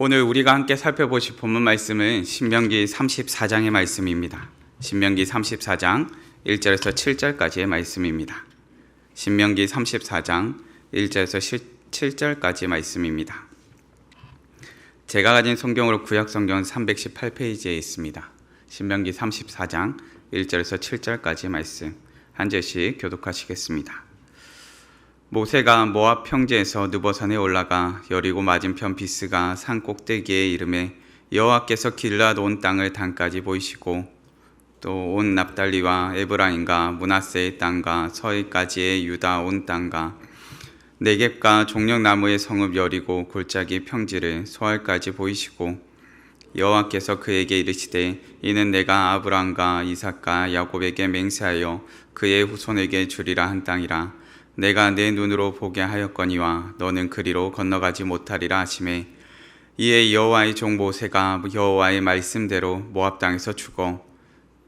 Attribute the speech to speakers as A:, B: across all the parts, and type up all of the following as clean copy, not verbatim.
A: 오늘 우리가 함께 살펴보실 본문 말씀은 신명기 34장의 말씀입니다. 신명기 34장 1절에서 7절까지의 말씀입니다. 신명기 34장 1절에서 7절까지의 말씀입니다. 제가 가진 성경으로 구약 성경은 318페이지에 있습니다. 신명기 34장 1절에서 7절까지의 말씀 한 절씩 교독하시겠습니다. 모세가 모압 평지에서 느보산에 올라가 여리고 맞은편 비스가 산 꼭대기에 이르매 여호와께서 길앗 온 땅을 단까지 보이시고 또 온 납달리와 에브라임과 므낫세의 땅과 서해까지의 유다 온 땅과 네겝과 종려나무의 성읍 여리고 골짜기 평지를 소알까지 보이시고 여호와께서 그에게 이르시되 이는 내가 아브라함과 이삭과 야곱에게 맹세하여 그의 후손에게 주리라 한 땅이라. 내가 내 눈으로 보게 하였거니와 너는 그리로 건너가지 못하리라 하시매 이에 여호와의 종 모세가 여호와의 말씀대로 모압 땅에서 죽어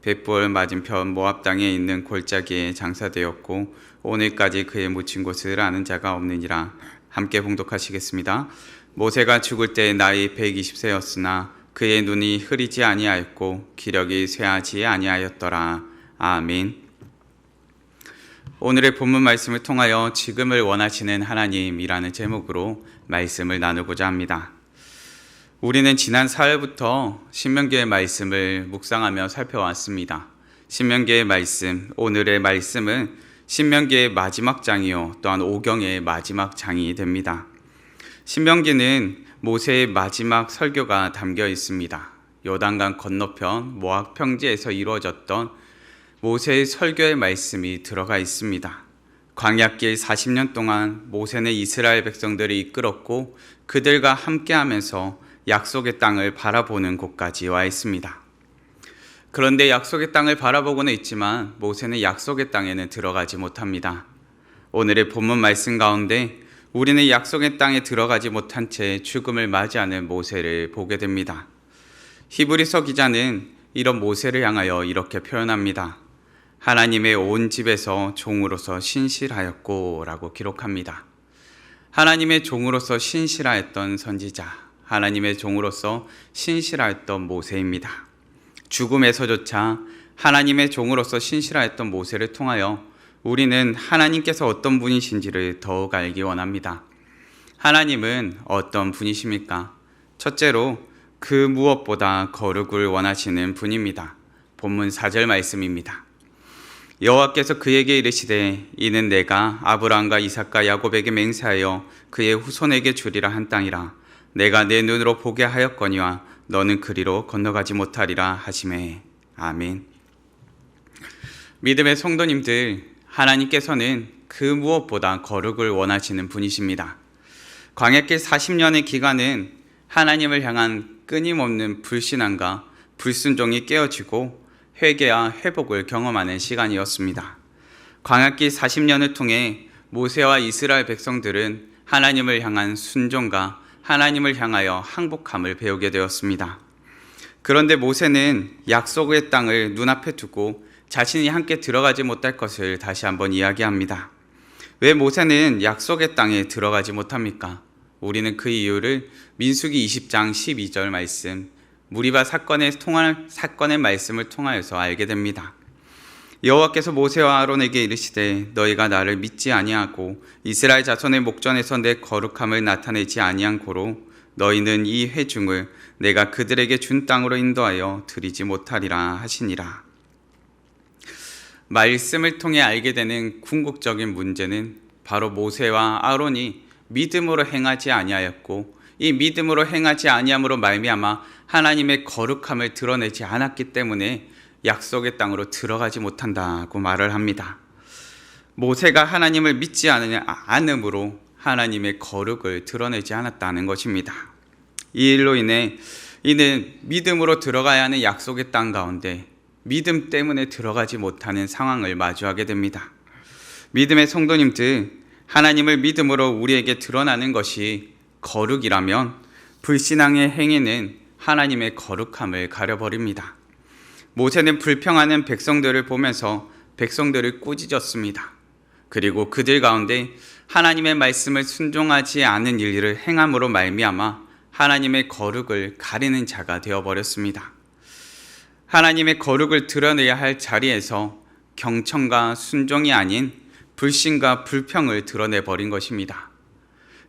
A: 벳볼 맞은편 모압 땅에 있는 골짜기에 장사되었고 오늘까지 그의 묻힌 곳을 아는 자가 없느니라. 함께 봉독하시겠습니다. 모세가 죽을 때 나이 120세였으나 그의 눈이 흐리지 아니하였고 기력이 쇠하지 아니하였더라. 아멘. 오늘의 본문 말씀을 통하여 지금을 원하시는 하나님이라는 제목으로 말씀을 나누고자 합니다. 우리는 지난 사흘부터 신명기의 말씀을 묵상하며 살펴왔습니다. 신명기의 말씀, 오늘의 말씀은 신명기의 마지막 장이요 또한 오경의 마지막 장이 됩니다. 신명기는 모세의 마지막 설교가 담겨 있습니다. 요단강 건너편 모압 평지에서 이루어졌던 모세의 설교의 말씀이 들어가 있습니다. 광야길 40년 동안 모세는 이스라엘 백성들을 이끌었고 그들과 함께하면서 약속의 땅을 바라보는 곳까지 와 있습니다. 그런데 약속의 땅을 바라보고는 있지만 모세는 약속의 땅에는 들어가지 못합니다. 오늘의 본문 말씀 가운데 우리는 약속의 땅에 들어가지 못한 채 죽음을 맞이하는 모세를 보게 됩니다. 히브리서 기자는 이런 모세를 향하여 이렇게 표현합니다. 하나님의 온 집에서 종으로서 신실하였고 라고 기록합니다. 하나님의 종으로서 신실하였던 선지자, 하나님의 종으로서 신실하였던 모세입니다. 죽음에서조차 하나님의 종으로서 신실하였던 모세를 통하여 우리는 하나님께서 어떤 분이신지를 더욱 알기 원합니다. 하나님은 어떤 분이십니까? 첫째로 그 무엇보다 거룩을 원하시는 분입니다. 본문 4절 말씀입니다. 여호와께서 그에게 이르시되 이는 내가 아브라함과 이삭과 야곱에게 맹세하여 그의 후손에게 주리라 한 땅이라. 내가 내 눈으로 보게 하였거니와 너는 그리로 건너가지 못하리라 하시매. 아멘. 믿음의 성도님들, 하나님께서는 그 무엇보다 거룩을 원하시는 분이십니다. 광야길 40년의 기간은 하나님을 향한 끊임없는 불신앙과 불순종이 깨어지고 회개와 회복을 경험하는 시간이었습니다. 광야길 40년을 통해 모세와 이스라엘 백성들은 하나님을 향한 순종과 하나님을 향하여 항복함을 배우게 되었습니다. 그런데 모세는 약속의 땅을 눈앞에 두고 자신이 함께 들어가지 못할 것을 다시 한번 이야기합니다. 왜 모세는 약속의 땅에 들어가지 못합니까? 우리는 그 이유를 민수기 20장 12절 말씀, 무리바 사건의 말씀을 통하여서 알게 됩니다. 여호와께서 모세와 아론에게 이르시되 너희가 나를 믿지 아니하고 이스라엘 자손의 목전에서 내 거룩함을 나타내지 아니한 고로 너희는 이 회중을 내가 그들에게 준 땅으로 인도하여 드리지 못하리라 하시니라. 말씀을 통해 알게 되는 궁극적인 문제는 바로 모세와 아론이 믿음으로 행하지 아니하였고 이 믿음으로 행하지 아니함으로 말미암아 하나님의 거룩함을 드러내지 않았기 때문에 약속의 땅으로 들어가지 못한다고 말을 합니다. 모세가 하나님을 믿지 않음으로 하나님의 거룩을 드러내지 않았다는 것입니다. 이 일로 인해 이는 믿음으로 들어가야 하는 약속의 땅 가운데 믿음 때문에 들어가지 못하는 상황을 마주하게 됩니다. 믿음의 성도님들, 하나님을 믿음으로 우리에게 드러나는 것이 거룩이라면 불신앙의 행위는 하나님의 거룩함을 가려버립니다. 모세는 불평하는 백성들을 보면서 백성들을 꾸짖었습니다. 그리고 그들 가운데 하나님의 말씀을 순종하지 않은 일들을 행함으로 말미암아 하나님의 거룩을 가리는 자가 되어버렸습니다. 하나님의 거룩을 드러내야 할 자리에서 경청과 순종이 아닌 불신과 불평을 드러내버린 것입니다.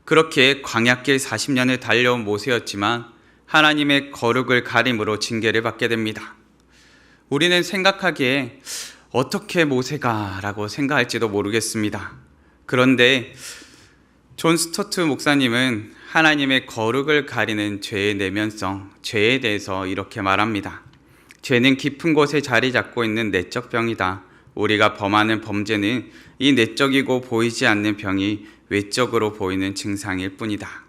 A: 그렇게 광야길 40년을 달려온 모세였지만 하나님의 거룩을 가림으로 징계를 받게 됩니다. 우리는 생각하기에 어떻게 모세가 라고 생각할지도 모르겠습니다. 그런데 존 스토트 목사님은 하나님의 거룩을 가리는 죄의 내면성, 죄에 대해서 이렇게 말합니다. 죄는 깊은 곳에 자리 잡고 있는 내적 병이다. 우리가 범하는 범죄는 이 내적이고 보이지 않는 병이 외적으로 보이는 증상일 뿐이다.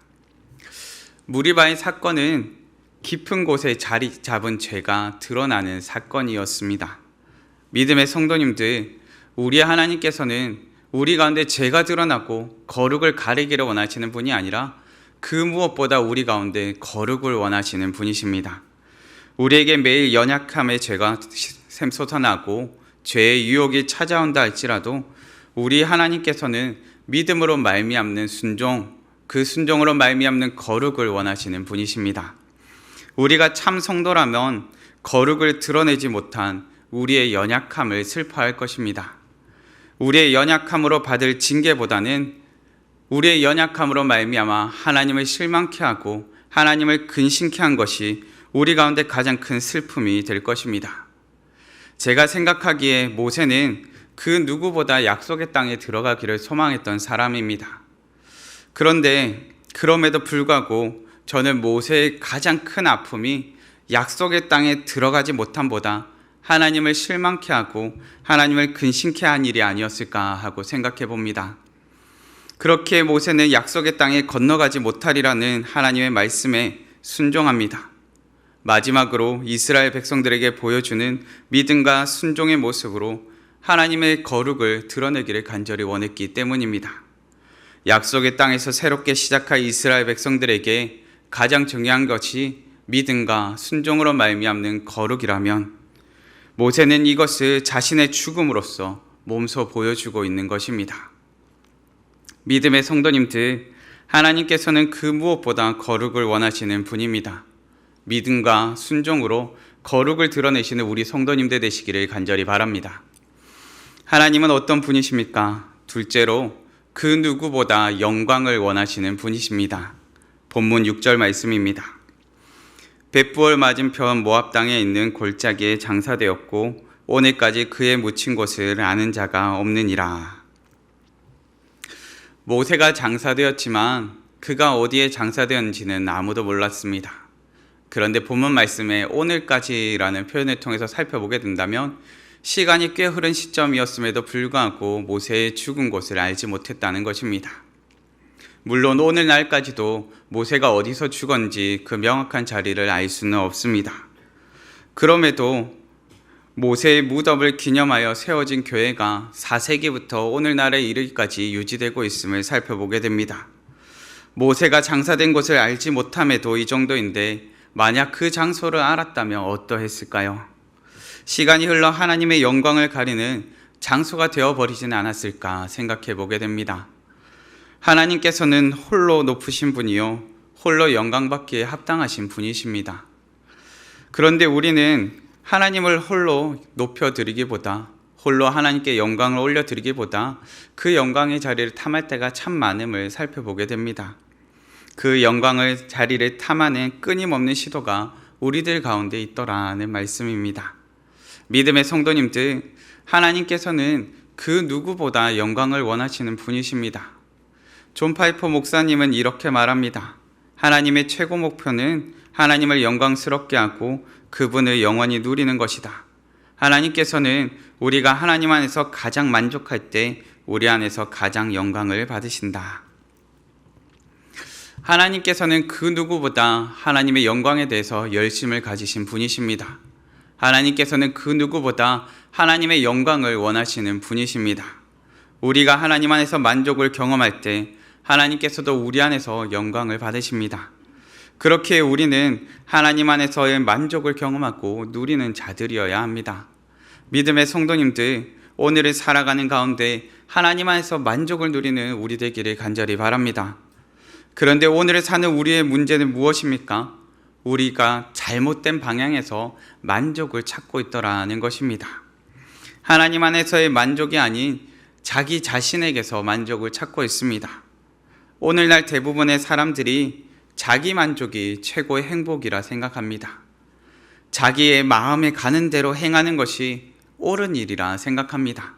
A: 무리바의 사건은 깊은 곳에 자리 잡은 죄가 드러나는 사건이었습니다. 믿음의 성도님들, 우리 하나님께서는 우리 가운데 죄가 드러나고 거룩을 가리기를 원하시는 분이 아니라 그 무엇보다 우리 가운데 거룩을 원하시는 분이십니다. 우리에게 매일 연약함의 죄가 샘솟아나고 죄의 유혹이 찾아온다 할지라도 우리 하나님께서는 믿음으로 말미암는 순종, 그 순종으로 말미암는 거룩을 원하시는 분이십니다. 우리가 참 성도라면 거룩을 드러내지 못한 우리의 연약함을 슬퍼할 것입니다. 우리의 연약함으로 받을 징계보다는 우리의 연약함으로 말미암아 하나님을 실망케 하고 하나님을 근심케 한 것이 우리 가운데 가장 큰 슬픔이 될 것입니다. 제가 생각하기에 모세는 그 누구보다 약속의 땅에 들어가기를 소망했던 사람입니다. 그런데 그럼에도 불구하고 저는 모세의 가장 큰 아픔이 약속의 땅에 들어가지 못함보다 하나님을 실망케 하고 하나님을 근심케 한 일이 아니었을까 하고 생각해 봅니다. 그렇게 모세는 약속의 땅에 건너가지 못하리라는 하나님의 말씀에 순종합니다. 마지막으로 이스라엘 백성들에게 보여주는 믿음과 순종의 모습으로 하나님의 거룩을 드러내기를 간절히 원했기 때문입니다. 약속의 땅에서 새롭게 시작할 이스라엘 백성들에게 가장 중요한 것이 믿음과 순종으로 말미암는 거룩이라면 모세는 이것을 자신의 죽음으로써 몸소 보여주고 있는 것입니다. 믿음의 성도님들, 하나님께서는 그 무엇보다 거룩을 원하시는 분입니다. 믿음과 순종으로 거룩을 드러내시는 우리 성도님들 되시기를 간절히 바랍니다. 하나님은 어떤 분이십니까? 둘째로 그 누구보다 영광을 원하시는 분이십니다. 본문 6절 말씀입니다. 벳부얼 맞은편 모압 땅에 있는 골짜기에 장사되었고 오늘까지 그의 묻힌 곳을 아는 자가 없느니라. 모세가 장사되었지만 그가 어디에 장사되었는지는 아무도 몰랐습니다. 그런데 본문 말씀에 오늘까지라는 표현을 통해서 살펴보게 된다면 시간이 꽤 흐른 시점이었음에도 불구하고 모세의 죽은 곳을 알지 못했다는 것입니다. 물론 오늘날까지도 모세가 어디서 죽었는지 그 명확한 자리를 알 수는 없습니다. 그럼에도 모세의 무덤을 기념하여 세워진 교회가 4세기부터 오늘날에 이르기까지 유지되고 있음을 살펴보게 됩니다. 모세가 장사된 곳을 알지 못함에도 이 정도인데 만약 그 장소를 알았다면 어떠했을까요? 시간이 흘러 하나님의 영광을 가리는 장소가 되어버리지는 않았을까 생각해 보게 됩니다. 하나님께서는 홀로 높으신 분이요 홀로 영광받기에 합당하신 분이십니다. 그런데 우리는 하나님을 홀로 높여드리기보다 홀로 하나님께 영광을 올려드리기보다 그 영광의 자리를 탐할 때가 참 많음을 살펴보게 됩니다. 그 영광의 자리를 탐하는 끊임없는 시도가 우리들 가운데 있더라는 말씀입니다. 믿음의 성도님들, 하나님께서는 그 누구보다 영광을 원하시는 분이십니다. 존 파이퍼 목사님은 이렇게 말합니다. 하나님의 최고 목표는 하나님을 영광스럽게 하고 그분을 영원히 누리는 것이다. 하나님께서는 우리가 하나님 안에서 가장 만족할 때 우리 안에서 가장 영광을 받으신다. 하나님께서는 그 누구보다 하나님의 영광에 대해서 열심을 가지신 분이십니다. 하나님께서는 그 누구보다 하나님의 영광을 원하시는 분이십니다. 우리가 하나님 안에서 만족을 경험할 때 하나님께서도 우리 안에서 영광을 받으십니다. 그렇게 우리는 하나님 안에서의 만족을 경험하고 누리는 자들이어야 합니다. 믿음의 성도님들, 오늘을 살아가는 가운데 하나님 안에서 만족을 누리는 우리 되기를 간절히 바랍니다. 그런데 오늘 사는 우리의 문제는 무엇입니까? 우리가 잘못된 방향에서 만족을 찾고 있더라는 것입니다. 하나님 안에서의 만족이 아닌 자기 자신에게서 만족을 찾고 있습니다. 오늘날 대부분의 사람들이 자기 만족이 최고의 행복이라 생각합니다. 자기의 마음에 가는 대로 행하는 것이 옳은 일이라 생각합니다.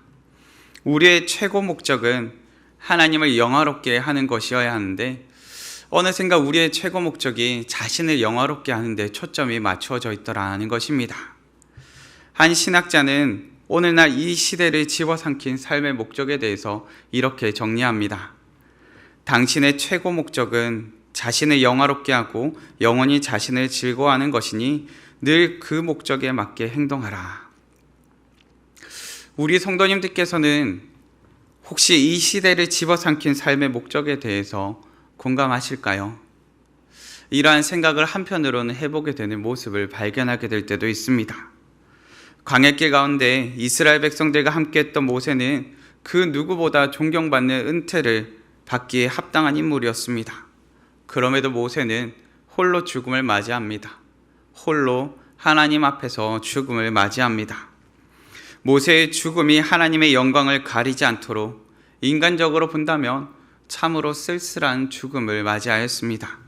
A: 우리의 최고 목적은 하나님을 영화롭게 하는 것이어야 하는데 어느샌가 우리의 최고 목적이 자신을 영화롭게 하는 데 초점이 맞추어져 있더라는 것입니다. 한 신학자는 오늘날 이 시대를 집어삼킨 삶의 목적에 대해서 이렇게 정리합니다. 당신의 최고 목적은 자신을 영화롭게 하고 영원히 자신을 즐거워하는 것이니 늘 그 목적에 맞게 행동하라. 우리 성도님들께서는 혹시 이 시대를 집어삼킨 삶의 목적에 대해서 공감하실까요? 이러한 생각을 한편으로는 해보게 되는 모습을 발견하게 될 때도 있습니다. 광야길 가운데 이스라엘 백성들과 함께했던 모세는 그 누구보다 존경받는 은퇴를 받기에 합당한 인물이었습니다. 그럼에도 모세는 홀로 죽음을 맞이합니다. 홀로 하나님 앞에서 죽음을 맞이합니다. 모세의 죽음이 하나님의 영광을 가리지 않도록 인간적으로 본다면 참으로 쓸쓸한 죽음을 맞이하였습니다.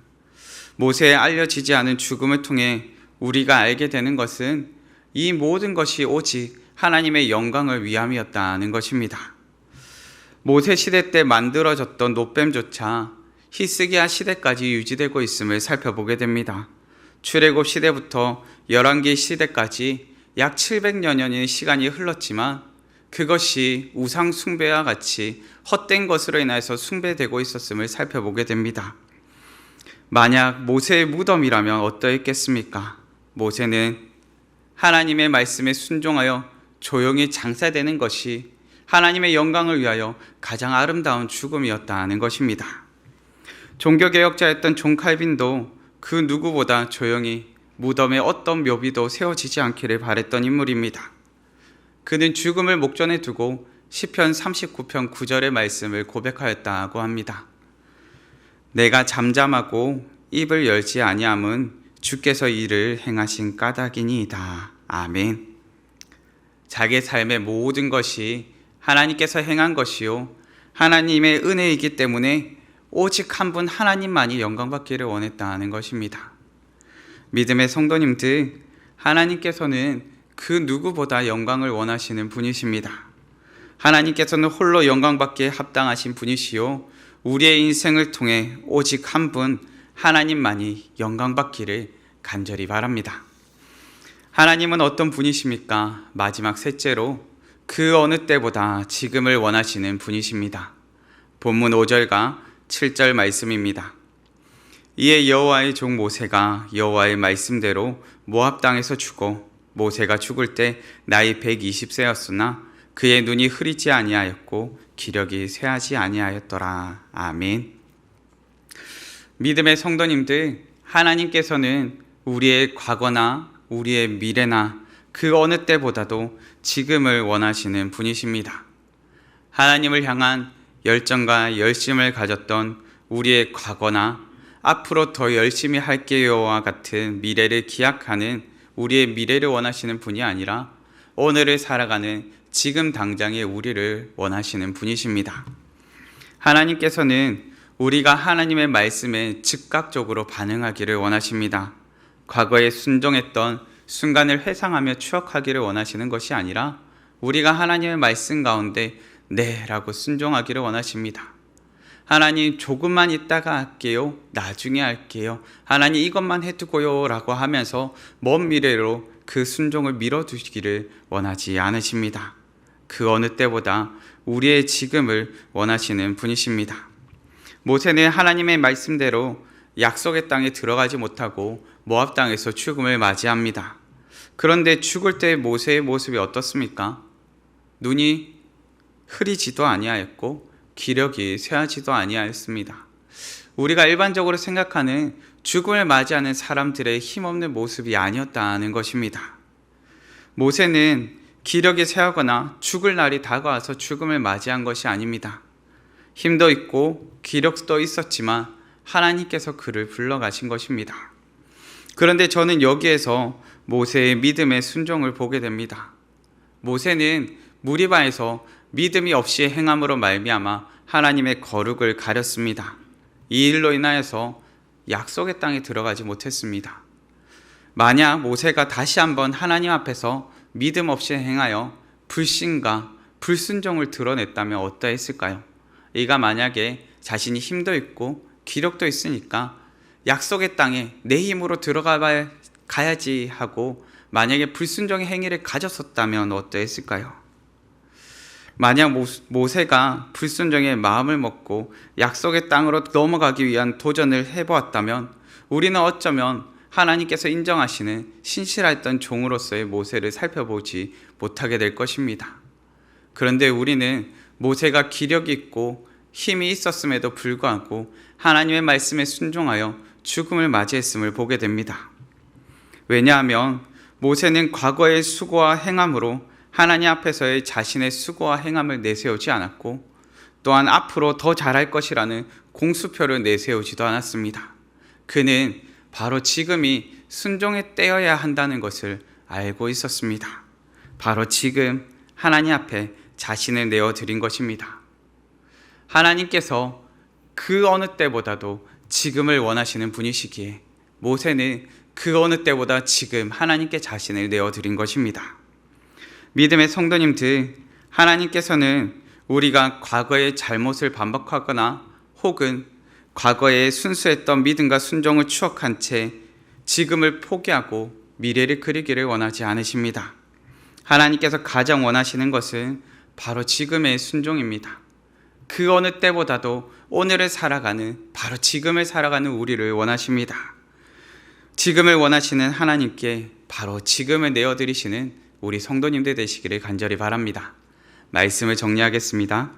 A: 모세의 알려지지 않은 죽음을 통해 우리가 알게 되는 것은 이 모든 것이 오직 하나님의 영광을 위함이었다는 것입니다. 모세 시대 때 만들어졌던 놋뱀조차 히스기야 시대까지 유지되고 있음을 살펴보게 됩니다. 출애굽 시대부터 열왕기 시대까지 약 700여 년의 시간이 흘렀지만 그것이 우상 숭배와 같이 헛된 것으로 인해서 숭배되고 있었음을 살펴보게 됩니다. 만약 모세의 무덤이라면 어떠했겠습니까? 모세는 하나님의 말씀에 순종하여 조용히 장사되는 것이 하나님의 영광을 위하여 가장 아름다운 죽음이었다는 것입니다. 종교개혁자였던 존 칼빈도 그 누구보다 조용히 무덤에 어떤 묘비도 세워지지 않기를 바랬던 인물입니다. 그는 죽음을 목전에 두고 시편 39편 9절의 말씀을 고백하였다고 합니다. 내가 잠잠하고 입을 열지 아니함은 주께서 이를 행하신 까닭이니이다. 아멘. 자기 삶의 모든 것이 하나님께서 행한 것이요 하나님의 은혜이기 때문에 오직 한 분 하나님만이 영광받기를 원했다는 것입니다. 믿음의 성도님들, 하나님께서는 그 누구보다 영광을 원하시는 분이십니다. 하나님께서는 홀로 영광받기에 합당하신 분이시요 우리의 인생을 통해 오직 한 분 하나님만이 영광받기를 간절히 바랍니다. 하나님은 어떤 분이십니까? 마지막 셋째로 그 어느 때보다 지금을 원하시는 분이십니다. 본문 5절과 7절 말씀입니다. 이에 여호와의 종 모세가 여호와의 말씀대로 모압 땅에서 죽고 모세가 죽을 때 나이 120세였으나 그의 눈이 흐리지 아니하였고 기력이 쇠하지 아니하였더라. 아멘. 믿음의 성도님들, 하나님께서는 우리의 과거나 우리의 미래나 그 어느 때보다도 지금을 원하시는 분이십니다. 하나님을 향한 열정과 열심을 가졌던 우리의 과거나 앞으로 더 열심히 할게요와 같은 미래를 기약하는 우리의 미래를 원하시는 분이 아니라 오늘을 살아가는 지금 당장의 우리를 원하시는 분이십니다. 하나님께서는 우리가 하나님의 말씀에 즉각적으로 반응하기를 원하십니다. 과거에 순종했던 순간을 회상하며 추억하기를 원하시는 것이 아니라 우리가 하나님의 말씀 가운데 네 라고 순종하기를 원하십니다. 하나님 조금만 있다가 할게요. 나중에 할게요. 하나님 이것만 해두고요 라고 하면서 먼 미래로 그 순종을 미뤄두시기를 원하지 않으십니다. 그 어느 때보다 우리의 지금을 원하시는 분이십니다. 모세는 하나님의 말씀대로 약속의 땅에 들어가지 못하고 모압 땅에서 죽음을 맞이합니다. 그런데 죽을 때 모세의 모습이 어떻습니까? 눈이 흐리지도 아니하였고 기력이 쇠하지도 아니하였습니다. 우리가 일반적으로 생각하는 죽음을 맞이하는 사람들의 힘없는 모습이 아니었다는 것입니다. 모세는 기력이 쇠하거나 죽을 날이 다가와서 죽음을 맞이한 것이 아닙니다. 힘도 있고 기력도 있었지만 하나님께서 그를 불러가신 것입니다. 그런데 저는 여기에서 모세의 믿음의 순종을 보게 됩니다. 모세는 무리바에서 믿음이 없이 행함으로 말미암아 하나님의 거룩을 가렸습니다. 이 일로 인하여서 약속의 땅에 들어가지 못했습니다. 만약 모세가 다시 한번 하나님 앞에서 믿음 없이 행하여 불신과 불순종을 드러냈다면 어떠했을까요? 이가 만약에 자신이 힘도 있고 기력도 있으니까 약속의 땅에 내 힘으로 가야지 하고 만약에 불순종의 행위를 가졌었다면 어떠했을까요? 만약 모세가 불순종의 마음을 먹고 약속의 땅으로 넘어가기 위한 도전을 해보았다면 우리는 어쩌면 하나님께서 인정하시는 신실했던 종으로서의 모세를 살펴보지 못하게 될 것입니다. 그런데 우리는 모세가 기력이 있고 힘이 있었음에도 불구하고 하나님의 말씀에 순종하여 죽음을 맞이했음을 보게 됩니다. 왜냐하면 모세는 과거의 수고와 행함으로 하나님 앞에서의 자신의 수고와 행함을 내세우지 않았고 또한 앞으로 더 잘할 것이라는 공수표를 내세우지도 않았습니다. 그는 바로 지금이 순종의 때여야 한다는 것을 알고 있었습니다. 바로 지금 하나님 앞에 자신을 내어드린 것입니다. 하나님께서 그 어느 때보다도 지금을 원하시는 분이시기에 모세는 그 어느 때보다 지금 하나님께 자신을 내어드린 것입니다. 믿음의 성도님들, 하나님께서는 우리가 과거의 잘못을 반복하거나 혹은 과거에 순수했던 믿음과 순종을 추억한 채 지금을 포기하고 미래를 그리기를 원하지 않으십니다. 하나님께서 가장 원하시는 것은 바로 지금의 순종입니다. 그 어느 때보다도 오늘을 살아가는, 바로 지금을 살아가는 우리를 원하십니다. 지금을 원하시는 하나님께 바로 지금을 내어드리시는 우리 성도님들 되시기를 간절히 바랍니다. 말씀을 정리하겠습니다.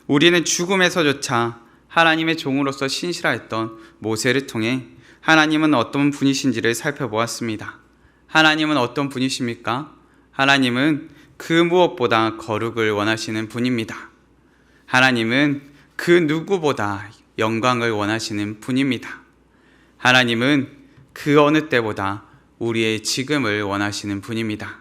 A: 우리는 죽음에서조차 하나님의 종으로서 신실하였던 모세를 통해 하나님은 어떤 분이신지를 살펴보았습니다. 하나님은 어떤 분이십니까? 하나님은 그 무엇보다 거룩을 원하시는 분입니다. 하나님은 그 누구보다 영광을 원하시는 분입니다. 하나님은 그 어느 때보다 우리의 지금을 원하시는 분입니다.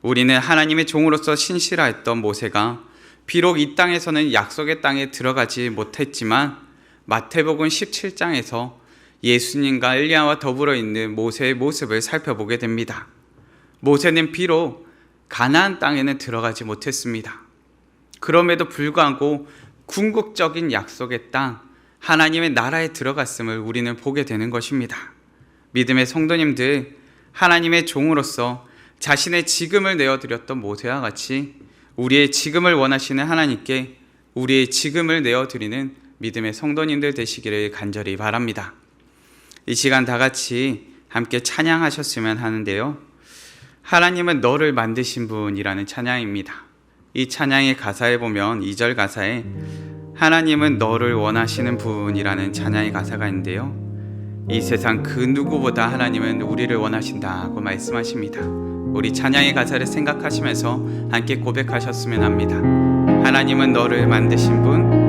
A: 우리는 하나님의 종으로서 신실하였던 모세가 비록 이 땅에서는 약속의 땅에 들어가지 못했지만 마태복음 17장에서 예수님과 엘리야와 더불어 있는 모세의 모습을 살펴보게 됩니다. 모세는 비록 가나안 땅에는 들어가지 못했습니다. 그럼에도 불구하고 궁극적인 약속의 땅, 하나님의 나라에 들어갔음을 우리는 보게 되는 것입니다. 믿음의 성도님들, 하나님의 종으로서 자신의 지금을 내어드렸던 모세와 같이 우리의 지금을 원하시는 하나님께 우리의 지금을 내어드리는 믿음의 성도님들 되시기를 간절히 바랍니다. 이 시간 다 같이 함께 찬양하셨으면 하는데요. 하나님은 너를 만드신 분이라는 찬양입니다. 이 찬양의 가사에 보면 2절 가사에 하나님은 너를 원하시는 분이라는 찬양의 가사가 있는데요. 이 세상 그 누구보다 하나님은 우리를 원하신다고 말씀하십니다. 우리 찬양의 가사를 생각하시면서 함께 고백하셨으면 합니다. 하나님은 너를 만드신 분,